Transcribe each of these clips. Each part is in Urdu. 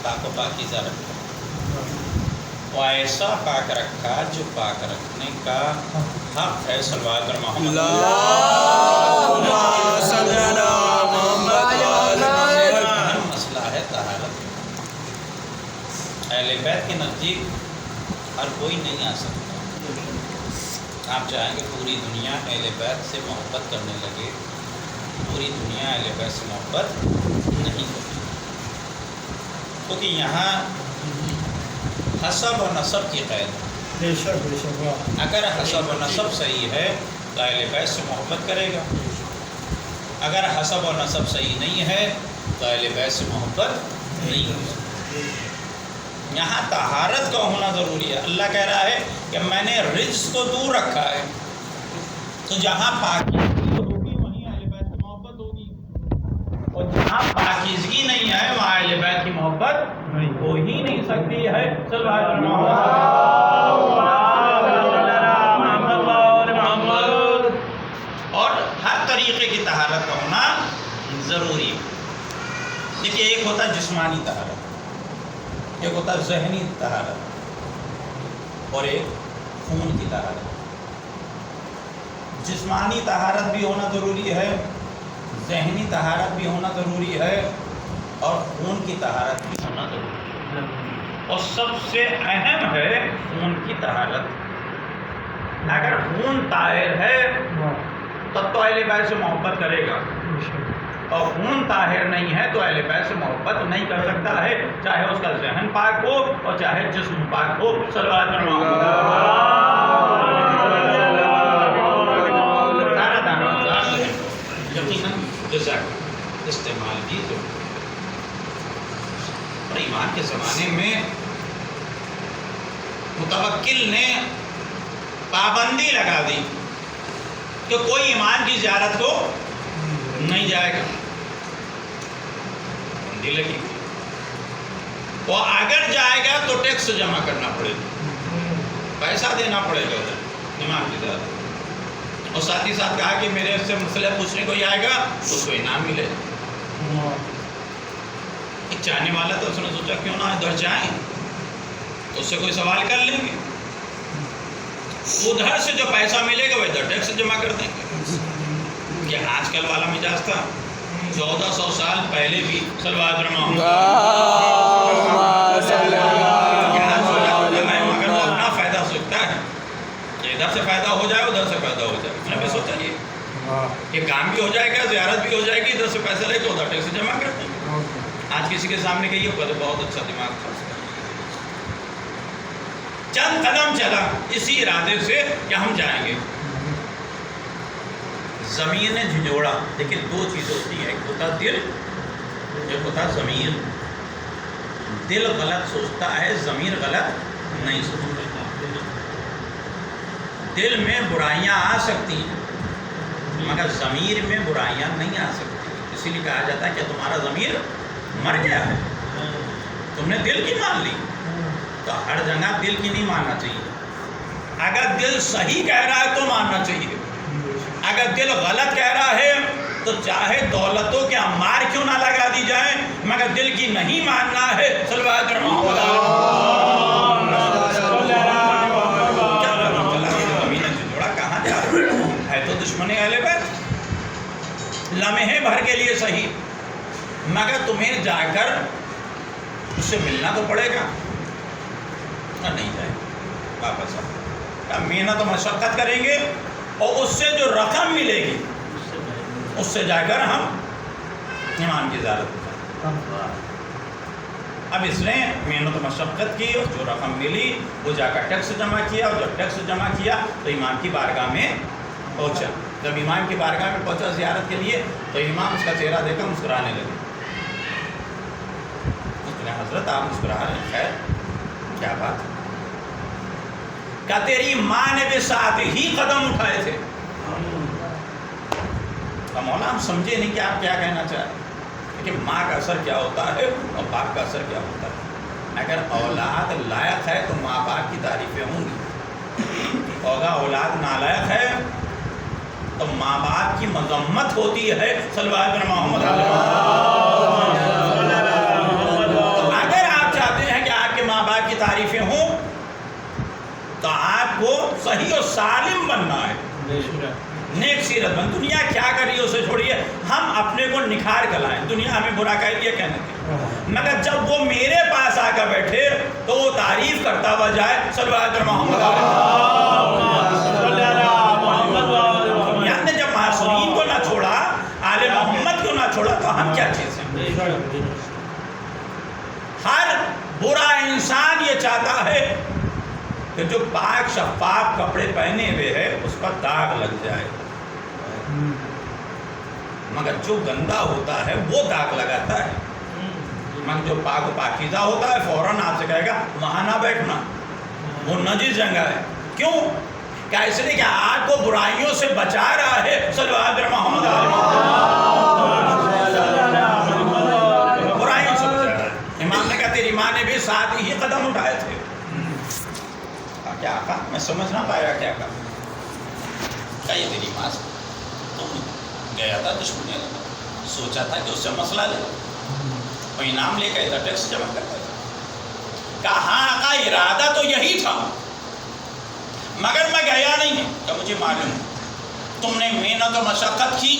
پاک و پاکیزہ رکھا، وہ ایسا پاک رکھا جو پاک رکھنے کا حق ہے۔ صلوات پر محمد مسئلہ ہے طہارت۔ اہل بیت کے نزدیک ہر کوئی نہیں آ سکتا۔ آپ چاہیں گے پوری دنیا اہل بیت سے محبت کرنے لگے، پوری دنیا اہل بیت سے محبت نہیں کرتی، کیونکہ یہاں حسب و نسب کی قید ہے۔ اگر حسب و نسب صحیح ہے تو اہل بیت سے محبت کرے گا، اگر حسب و نسب صحیح نہیں ہے تو اہل بیت سے محبت نہیں ہو سکتی۔ یہاں طہارت کا ہونا ضروری ہے۔ اللہ کہہ رہا ہے کہ میں نے رجس کو دور رکھا ہے، تو جہاں پاکیزگی ہوگی وہیں اہل بیت کی محبت ہوگی، اور جہاں پاکیزگی نہیں ہے وہاں اہل بیت کی محبت ہو ہی نہیں سکتی ہے۔ اور ہر طریقے کی طہارت کا ہونا ضروری ہے۔ دیکھیے، ایک ہوتا ہے جسمانی طہارت، ایک ہوتا ہے ذہنی طہارت، اور ایک خون کی طہارت۔ جسمانی طہارت بھی ہونا ضروری ہے، ذہنی طہارت بھی ہونا ضروری ہے، اور خون کی طہارت بھی ہونا ضروری ہے۔ اور سب سے اہم ہے خون کی طہارت۔ اگر خون طاہر ہے تب تو اہل بیت سے محبت کرے گا، اور خون طاہر نہیں ہے تو اہل بیت سے محبت نہیں کر سکتا ہے، چاہے اس کا ذہن پاک ہو اور چاہے جسم پاک ہو۔ صلوات پر محمد۔ سارا دانہ یقیناً غذا کا استعمال کی ضرورت ہے۔ اور ایمان کے زمانے میں متوکل نے پابندی لگا دی کہ کوئی ایمان کی زیارت کو نہیں جائے گا، پابندی لگی، اور اگر جائے گا تو ٹیکس جمع کرنا پڑے گا، پیسہ دینا پڑے گا ادھر ایمان کی زیارت۔ اور ساتھ ہی ساتھ کہا کہ میرے سے مسئلہ پوچھنے کوئی آئے گا تو اس کو انعام ملے گا۔ ایک چاہنے والا تو اس نے سوچا کیوں نہ ادھر جائیں، تو اس سے کوئی سوال کر لیں گے، ادھر سے جو پیسہ ملے گا وہ ادھر ٹیکس جمع کر دیں گے۔ یہ آج کل والا مزاج تھا، 1400 سال پہلے بھی۔ صلوات پر محمد۔ مگر وہ اپنا فائدہ سوچتا ہے کہ ادھر سے فائدہ ہو جائے ادھر سے فائدہ ہو جائے۔ میں بھی سوچا یہ کام بھی ہو جائے گا، زیارت بھی ہو جائے گی، ادھر سے پیسہ لے تو ادھر ٹیکس جمع کر دیں گے۔ آج کسی کے سامنے کہیے بہت اچھا دماغ تھا، چند قدم چلا اسی ارادے سے کہ ہم جائیں گے، زمین نے جھنجھوڑا۔ لیکن دو چیزیں ہوتی ہیں، ایک ہوتا دل، ایک ہوتا ضمیر۔ دل غلط سوچتا ہے، ضمیر غلط نہیں سوچتا۔ دل میں برائیاں آ سکتی ہیں مگر ضمیر میں برائیاں نہیں آ سکتی، اسی لیے کہا جاتا ہے کہ تمہارا ضمیر مر گیا ہے، تم نے دل کی مان لی۔ تو ہر جگہ دل کی نہیں ماننا چاہیے، اگر دل صحیح کہہ رہا ہے تو ماننا چاہیے، اگر دل غلط کہہ رہا ہے تو چاہے دولتوں کے امار کیوں نہ لگا دی جائیں مگر دل کی نہیں ماننا ہے۔ صلوات پر محمد۔ کہاں جا رہا ہے تو دشمن اہل بیت، لمحے بھر کے لیے صحیح مگر تمہیں جا کر اس سے ملنا تو پڑے گا، نہیں جائے واپس آ محنت و مشقت کریں گے، اور اس سے جو رقم ملے گی اس سے جا کر ہم ایمان کی زیارت کریں۔ اب اس نے محنت و مشقت کی اور جو رقم ملی وہ جا کر ٹیکس جمع کیا، اور جب ٹیکس جمع کیا تو امام کی بارگاہ میں پہنچا۔ جب امام کی بارگاہ میں پہنچا زیارت کے لیے تو امام اس کا چہرہ دیکھ کر مسکرانے لگے۔ حضرت آپ مسکرا رہے ہیں، خیر کیا بات ہے؟ کیا تیری ماں نے بھی ساتھ ہی قدم اٹھائے تھے؟ مولا ہم سمجھے نہیں کہ آپ کیا کہنا چاہ رہے ہیں، کہ ماں کا اثر کیا ہوتا ہے اور باپ کا اثر کیا ہوتا ہے۔ اگر اولاد لائق ہے تو ماں باپ کی تعریفیں ہوں گی، اور اگر اولاد نالائق ہے تو ماں باپ کی مذمت ہوتی ہے۔ صلوات پر محمد۔ اگر صحیح اور سالم بننا ہے، نیک سیرت بن. دنیا کیا کر رہی ہے اسے چھوڑیے، ہم اپنے کو نکھار کر لائیں. دنیا ہمیں برا کہہ رہی ہے کہنے کے، مگر جب وہ میرے پاس آ کر بیٹھے تو وہ تعریف کرتا ہوا جائے صلی اللہ علیہ محمد یعنی جب معصومین کو نہ چھوڑا، آل محمد کو نہ چھوڑا، تو ہم کیا چیز ہیں؟ ہر برا انسان یہ چاہتا ہے کہ جو پاک شفاف کپڑے پہنے ہوئے ہے اس پر داغ لگ جائے، مگر جو گندا ہوتا ہے وہ داغ لگاتا ہے. مگر جو پاک و پاکیزہ ہوتا ہے فوراً آپ سے کہے گا وہاں نہ بیٹھنا، وہ نجس جگہ ہے. کیوں؟ کیا اس لیے کہ آپ کو برائیوں سے بچا رہا ہے صلی اللہ علیہ محمد برائیوں سے بچا رہا ہے. امام نے کہا تیری ماں نے بھی ساتھ ہی قدم اٹھائے تھے. کیا کہا؟ میں سمجھ نہ پایا کیا کہا. کہا یہ تیری ماں سے تم گیا تھا دشمنی لگا، سوچا تھا کہ اس سے مسئلہ لے، وہ انعام لے کے ٹیکس جمع کرتا تھا. کہا کا ارادہ تو یہی تھا، مگر میں گیا نہیں. کہ مجھے معلوم تم نے محنت و مشقت کی،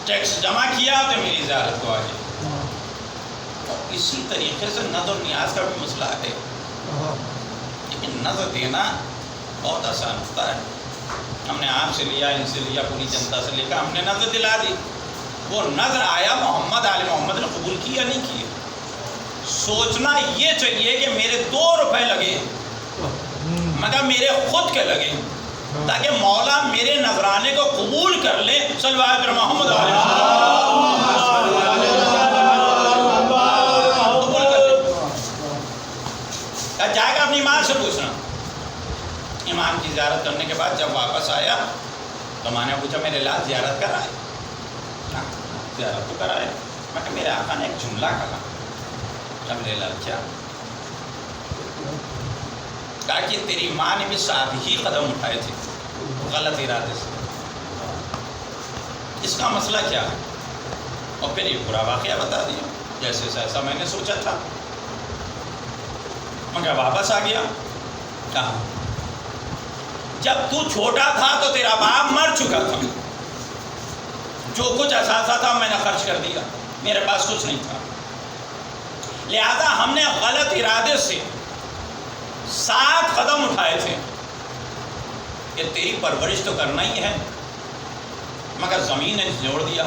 ٹیکس جمع کیا تو میری زیارت کو آ گئی. اسی طریقے سے نظر نیاز کا بھی مسئلہ ہے، لیکن نظر دینا بہت آسان ہوتا ہے. ہم نے آپ سے لیا، ان سے لیا، پوری جنتا سے لے کر ہم نے نظر دلا دی. وہ نظر آیا محمد آل محمد نے قبول کیا نہیں کیا. سوچنا یہ چاہیے کہ میرے 2 روپے لگے مگر میرے خود کے لگے، تاکہ مولا میرے نذرانے کو قبول کر لے صلی اللہ علیہ محمد قبول کر لے. جائے گا اپنی ماں سے پوچھنا. امام کی زیارت کرنے کے بعد جب واپس آیا تو ماں نے پوچھا میرے لال زیارت کرائے؟ ہاں زیارت تو کرائے. میں کہ میرے آقا نے ایک جملہ کہا. میرے لال کیا؟ کہا کہ تیری ماں نے بھی ساتھ ہی قدم اٹھائے تھے غلط ارادے سے. اس کا مسئلہ کیا ہے؟ اور پھر یہ برا واقعہ بتا دیا جیسے ایسا میں نے سوچا تھا. مگر واپس آ گیا. کہا جب تو چھوٹا تھا تو تیرا باپ مر چکا تھا، جو کچھ اثاثہ تھا میں نے خرچ کر دیا، میرے پاس کچھ نہیں تھا، لہذا ہم نے غلط ارادے سے 7 قدم اٹھائے تھے کہ تیری پرورش تو کرنا ہی ہے، مگر زمین نے جوڑ دیا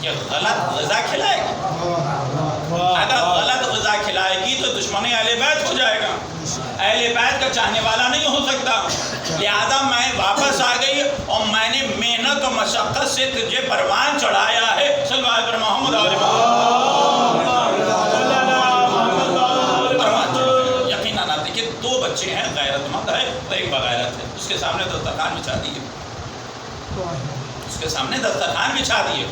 کہ غلط غذا کھلائے گی. اگر غلط غذا کھلائے گی تو دشمن اہل بیت ہو جائے گا، اہل بیت کا چاہنے والا نہیں ہو سکتا. لہذا میں واپس آ گئی اور میں نے محنت و مشقت سے تجھے پروان چڑھایا ہے صلی اللہ علیہ محمد علیہ پروان چڑھایا. یقیناً آپ دیکھیے 2 بچے ہیں، غیرت مند ہے اور ایک بغیرت ہے. اس کے سامنے دسترخوان بچھا دیے، اس کے سامنے دسترخوان بچھا دیے،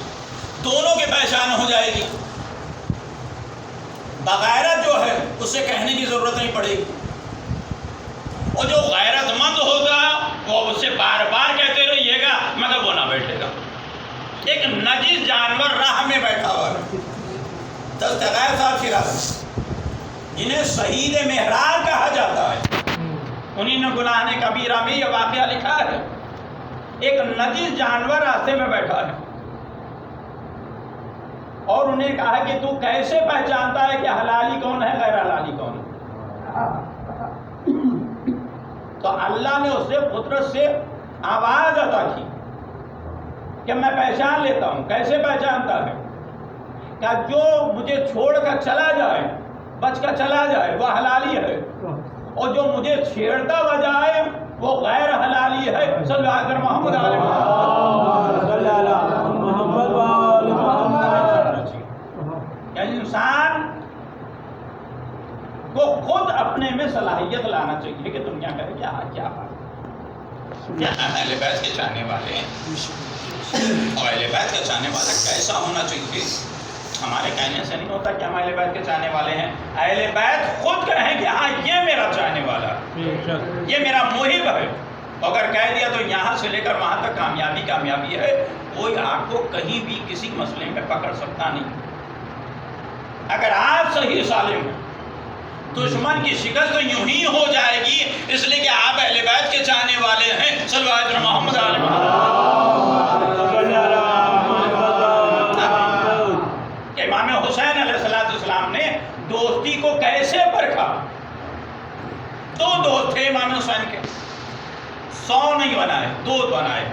دونوں کی پہچان ہو جائے گی. بغیرت جو ہے اسے کہنے کی ضرورت نہیں پڑے گی، اور جو غیرت مند ہوگا وہ اسے بار بار کہتے رہیے گا مگر وہ نہ بیٹھے گا. ایک نجس جانور راہ میں بیٹھا ہوا ہے، دستغیر صاحب فراز جنہیں شہید محراب کہا جاتا ہے، انہیں نے گناہ کبیرہ میں یہ واقعہ لکھا ہے. ایک نجس جانور راستے میں بیٹھا ہے اور انہیں کہا کہ تو کیسے پہچانتا ہے کہ حلالی کون ہے غیر حلالی کون ہے؟ تو اللہ نے اسے قدرت سے آواز عطا کی کہ میں پہچان لیتا ہوں. کیسے پہچانتا ہے؟ کہ جو مجھے چھوڑ کر چلا جائے، بچ کر چلا جائے وہ حلالی ہے، اور جو مجھے چھیڑتا ہوا جائے وہ غیر حلالی ہے. صلی اللہ علیہ محمد علیہ انسان کو خود اپنے میں صلاحیت لانا چاہیے کہ دنیا کرے کیا کیا اہل بیت کے چاہنے والے ہیں، اور اہل بیت کا چاہنے والا کیسا ہونا چاہیے. ہمارے کہنے سے نہیں ہوتا کہ ہم اہل بیت کے چاہنے والے ہیں. اہل بیت خود کہیں کہ ہاں یہ میرا چاہنے والا، یہ میرا محب ہے. اگر کہہ دیا تو یہاں سے لے کر وہاں تک کامیابی ہے. کوئی آپ کو کہیں بھی کسی مسئلے میں پکڑ سکتا نہیں. اگر آپ صحیح سالم ہیں، دشمن کی شکست تو یوں ہی ہو جائے گی، اس لیے کہ آپ اہل بیت کے چاہنے والے ہیں۔ صلی اللہ علیہ محمد علیہ امام حسین علیہ السلام نے دوستی کو کیسے پرکھا؟ دو دوست تھے امام حسین کے، 100 نہیں بنائے، 2 بنائے،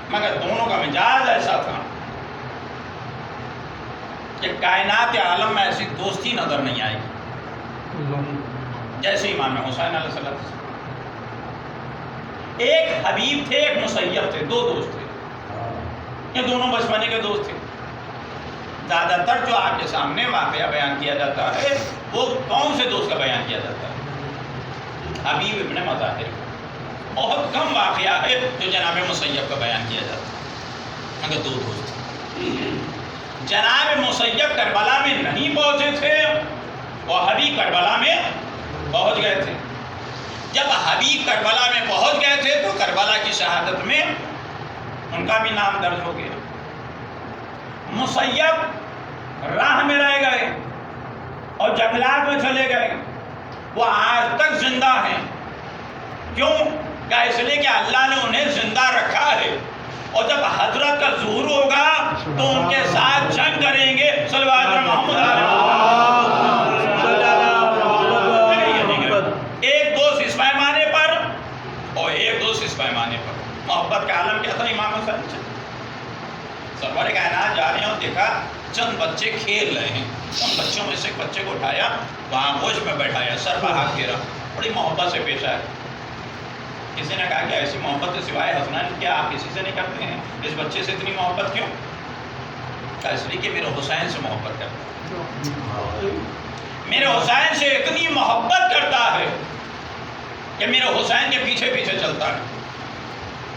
مگر دونوں کا مزاج ایسا تھا کہ کائنات عالم میں ایسی دوستی نظر نہیں آئے گی جیسے امام حسین علیہ السلام۔ ایک حبیب تھے، ایک مسیب تھے، 2 دوست تھے، یہ دونوں بچپنے کے دوست تھے۔ زیادہ تر جو آپ کے سامنے واقعہ بیان کیا جاتا ہے وہ کون سے دوست کا بیان کیا جاتا ہے؟ حبیب ابن مظاہر۔ بہت کم واقعہ ہے جو جناب مسیب کا بیان کیا جاتا ہے، مگر 2 دوست تھے۔ جناب مسیب کربلا میں نہیں پہنچے تھے، اور حبیب کربلا میں پہنچ گئے تھے۔ جب حبیب کربلا میں پہنچ گئے تھے تو کربلا کی شہادت میں ان کا بھی نام درج ہو گیا۔ مسیب راہ میں رہ گئے اور جنگلات میں چلے گئے، وہ آج تک زندہ ہیں۔ کیوں؟ کہ اس لیے کہ اللہ نے انہیں زندہ رکھا ہے، اور جب حضرت کا ظہور ہوگا تو ان کے ساتھ جنگ کریں گے۔ صلی اللہ علیہ محمد ایک دوست اس پیمانے پر اور ایک دوست اس پیمانے پر۔ محبت کا عالم کیا تھا امام حسین سے؟ سرور کائنات جا رہے ہیں اور دیکھا چند بچے کھیل رہے ہیں، ان بچوں میں سے ایک بچے کو اٹھایا، وہاں گوشت میں بیٹھایا، سر پر ہاتھ پھیرا، بڑی محبت سے پیش آیا۔ کسی نے کہا کہ ایسی محبت سے سوائے حسنین کیا آپ کسی سے نہیں کرتے ہیں؟ اس بچے سے اتنی محبت کیوں؟ کہا اس لیے کہ میرے حسین سے محبت کرتا ہے، میرے حسین سے اتنی محبت کرتا ہے کہ میرے حسین کے پیچھے پیچھے چلتا ہے،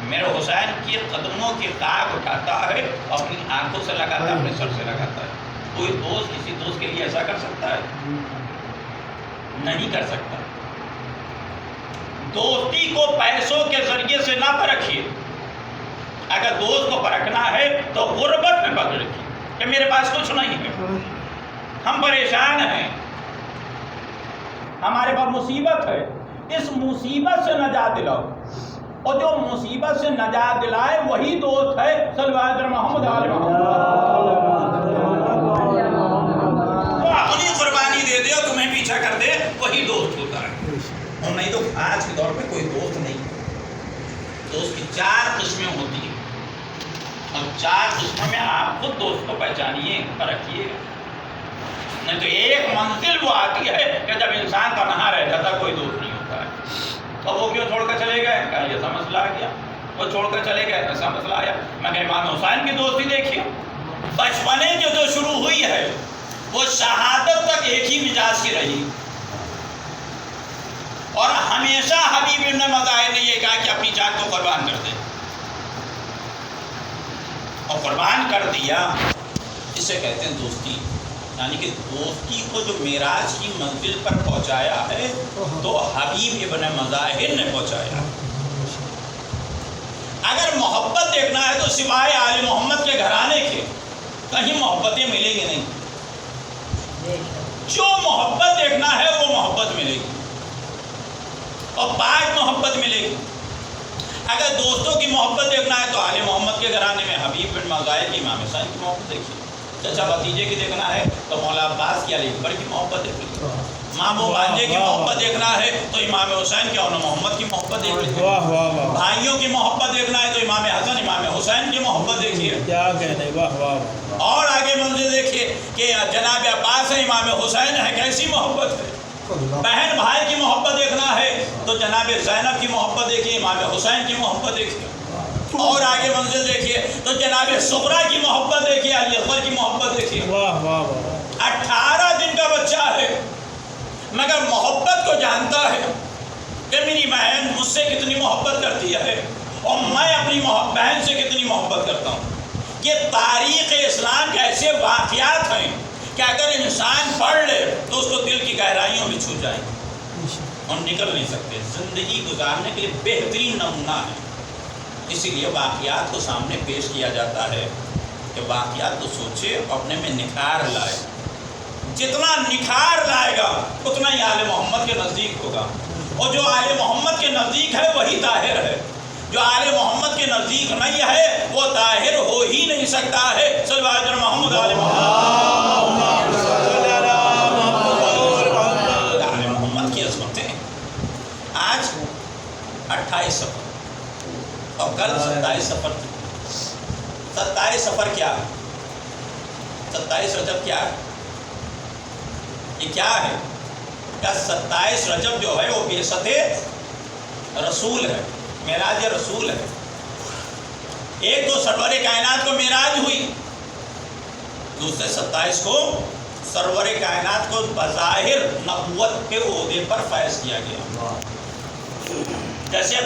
میرے حسین کی قدموں کی خاک اٹھاتا ہے، اپنی آنکھوں سے لگاتا ہے، اپنے سر سے لگاتا ہے۔ کوئی دوست کسی دوست کے لیے ایسا کر سکتا ہے؟ نہیں کر سکتا۔ دوستی کو پیسوں کے ذریعے سے نہ پرکھیے، اگر دوست کو پرکھنا ہے تو غربت میں پکڑ رکھیے کہ میرے پاس کچھ نہیں ہے، ہم پریشان ہیں، ہمارے پاس مصیبت ہے، اس مصیبت سے نجات دلاؤ، اور جو مصیبت سے نجات دلائے وہی دوست ہے۔ صلی اللہ علیہ محمد علیہ وہ اپنی قربانی دے دے اور تمہیں پیچھا کر دے، وہی دوست ہوتا ہے۔ اور نہیں تو آج کے دور میں کوئی دوست نہیں۔ دوست کی 4 قسمیں ہوتی ہیں، اور 4 قسموں میں آپ خود دوست کو پہچانیے، پرکھیے۔ نہیں تو ایک منزل وہ آتی ہے کہ جب انسان تنہا رہ جاتا کوئی دوست نہیں ہوتا ہے۔ تو وہ کیوں چھوڑ کر چلے گئے؟ کہا ایسا مسئلہ آ گیا، وہ چھوڑ کر چلے گئے، ایسا مسئلہ آیا۔ مگر امام حسین کی دوستی دیکھیے، بچپنے جو شروع ہوئی ہے وہ شہادت تک ایک ہی مزاج کی رہی، اور ہمیشہ حبیب ابن مظاہر نے یہ کہا کہ اپنی جان کو قربان کر دے، اور قربان کر دیا۔ اسے کہتے ہیں دوستی، یعنی کہ دوستی کو جو معراج کی منزل پر پہنچایا ہے تو حبیب ابن مظاہر نے پہنچایا۔ اگر محبت دیکھنا ہے تو سوائے آل محمد کے گھرانے کے کہیں محبتیں ملیں گی نہیں۔ جو محبت دیکھنا ہے وہ محبت ملے گی، اور پاک محبت ملے گی۔ اگر دوستوں کی محبت دیکھنا ہے تو آل محمد کے گھرانے میں حبیب بن مظاہر کی، امام حسین کی محبت دیکھیے۔ چچا بھتیجے کی دیکھنا ہے تو مولا عباس کی، علی اکبر کی محبت دیکھیے۔ ماموں بھانجے کی محبت دیکھنا ہے تو امام حسین کی اور محمد کی محبت دیکھیے۔ بھائیوں کی محبت دیکھنا ہے تو امام حسن امام حسین کی محبت دیکھیے۔ کیا کہنے، واہ واہ۔ اور آگے منزل دیکھیے کہ جناب عباس ہے، امام حسین ہے، کیسی محبت ہے۔ بہن بھائی کی محبت دیکھنا ہے تو جناب زینب کی محبت دیکھیے، امام حسین کی محبت دیکھیے۔ اور آگے منزل دیکھیے تو جناب سغرا کی محبت دیکھیے، علی اکبر کی محبت دیکھیے۔ واہ واہ واہ۔ 18 دن کا بچہ ہے مگر محبت کو جانتا ہے کہ میری بہن مجھ سے کتنی محبت کرتی ہے اور میں اپنی بہن سے کتنی محبت کرتا ہوں۔ یہ تاریخ اسلام کے ایسے واقعات ہیں کہ اگر انسان پڑھ لے تو اس کو دل کی گہرائیوں میں چھو جائیں اور نکل نہیں سکتے۔ زندگی گزارنے کے لیے بہترین نمونہ ہے، اسی لیے واقعات کو سامنے پیش کیا جاتا ہے کہ واقعات کو سوچے اور اپنے میں نکھار لائے۔ جتنا نکھار لائے گا اتنا ہی آل محمد کے نزدیک ہوگا، اور جو آل محمد کے نزدیک ہے وہی طاہر ہے، جو آل محمد کے نزدیک نہیں ہے وہ طاہر ہو ہی نہیں سکتا ہے۔ صلی اللہ علیہ محمد آل محمد کی عظمتیں آج 28 سفر اور کل 27 سفر تھی۔ 27 سفر کیا ہے؟ 27 رجب کیا ہے؟ یہ کیا ہے؟ کیا 27 رجب جو ہے وہ بعثت رسول ہے، معراج رسول ہے۔ ایک تو سرور کائنات کو معراج ہوئی، دوسرے 27 کو سرور کائنات کو بظاہر نبوت کے عہدے پر فائز کیا گیا۔ جیسے